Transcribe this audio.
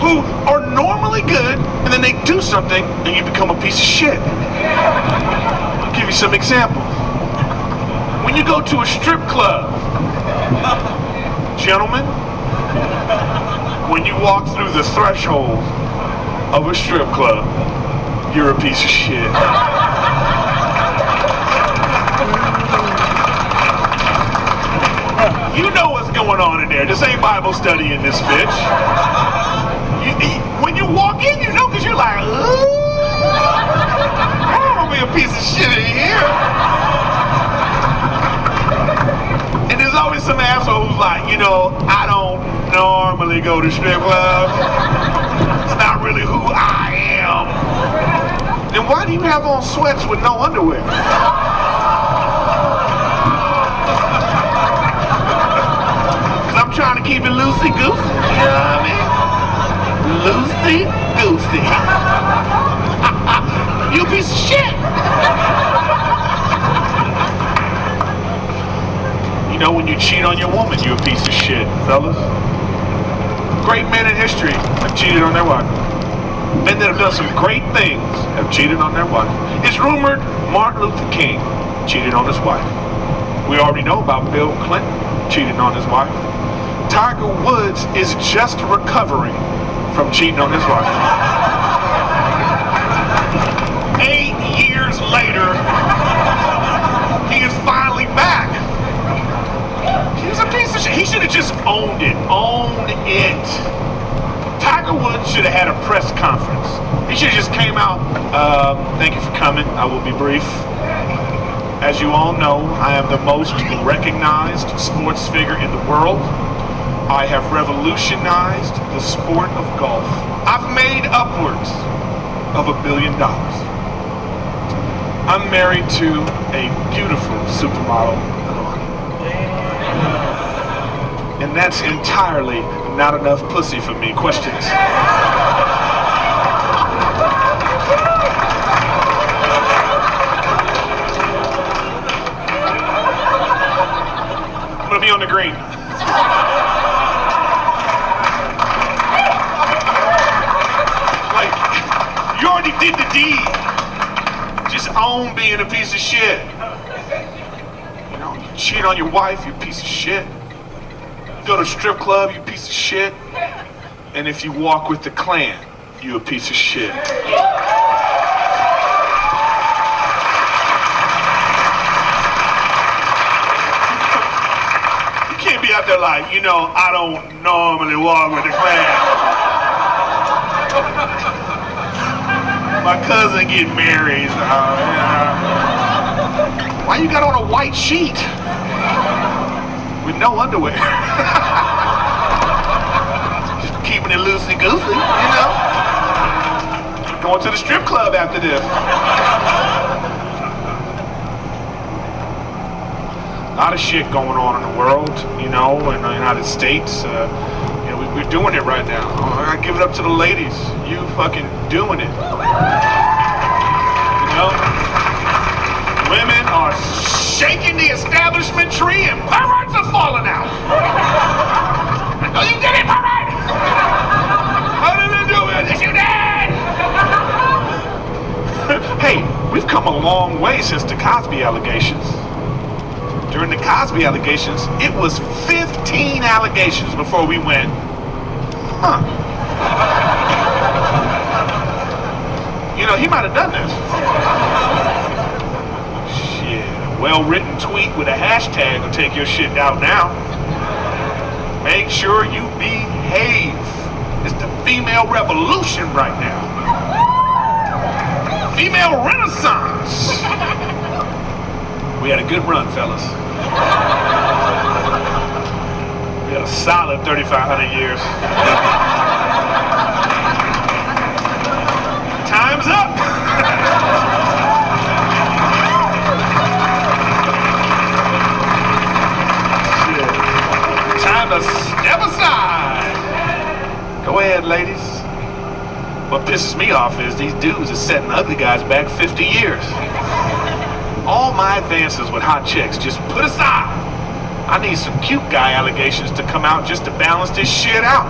who are normally good, and then they do something, and you become a piece of shit. I'll give you some examples. When you go to a strip club, gentlemen, when you walk through the threshold of a strip club, you're a piece of shit. You know what's going on in there. This ain't Bible study in this bitch. When you walk in, you know, because you're like, ooh, I don't want to be a piece of shit in here. And there's always some asshole who's like, you know, I don't normally go to strip clubs. It's not really who I am. Then why do you have on sweats with no underwear? Because I'm trying to keep it loosey-goosey, you know what I mean? Loosey-goosey. You a piece of shit. You know, when you cheat on your woman, you a piece of shit, fellas. Great men in history have cheated on their wife. Men that have done some great things have cheated on their wife. It's rumored Martin Luther King cheated on his wife. We already know about Bill Clinton cheating on his wife. Tiger Woods is just recovering from cheating on his wife. 8 years later, he is finally back. He was a piece of shit. He should have just owned it. Owned it. Tiger Woods should have had a press conference. He should have just came out. Thank you for coming. I will be brief. As you all know, I am the most recognized sports figure in the world. I have revolutionized the sport of golf. I've made upwards of $1 billion. I'm married to a beautiful supermodel. And that's entirely not enough pussy for me. Questions? I'm gonna be on the green. Like, you already did the deed. Just own being a piece of shit. You know, you cheat on your wife, you piece of shit. Go to a strip club, you piece of shit. And if you walk with the Klan, you a piece of shit. You can't be out there like, you know, I don't normally walk with the Klan. My cousin get married. Why you got on a white sheet? With no underwear. Just keeping it loosey-goosey, you know? Going to the strip club after this. A lot of shit going on in the world, you know, in the United States. You know, we're doing it right now. I give it up to the ladies. You fucking doing it. You know? Women are shaking the establishment tree and perverts are falling out. Oh, you did it, pervert! How did you do it? Yes, you did! Hey, we've come a long way since the Cosby allegations. During the Cosby allegations, it was 15 allegations before we went, huh. You know, he might have done this. Well-written tweet with a hashtag will take your shit out now. Make sure you behave. It's the female revolution right now. Female renaissance. We had a good run, fellas. We had a solid 3,500 years. Time's up. To step aside. Go ahead, ladies. What pisses me off is these dudes are setting ugly guys back 50 years. All my advances with hot chicks just put aside. I need some cute guy allegations to come out just to balance this shit out.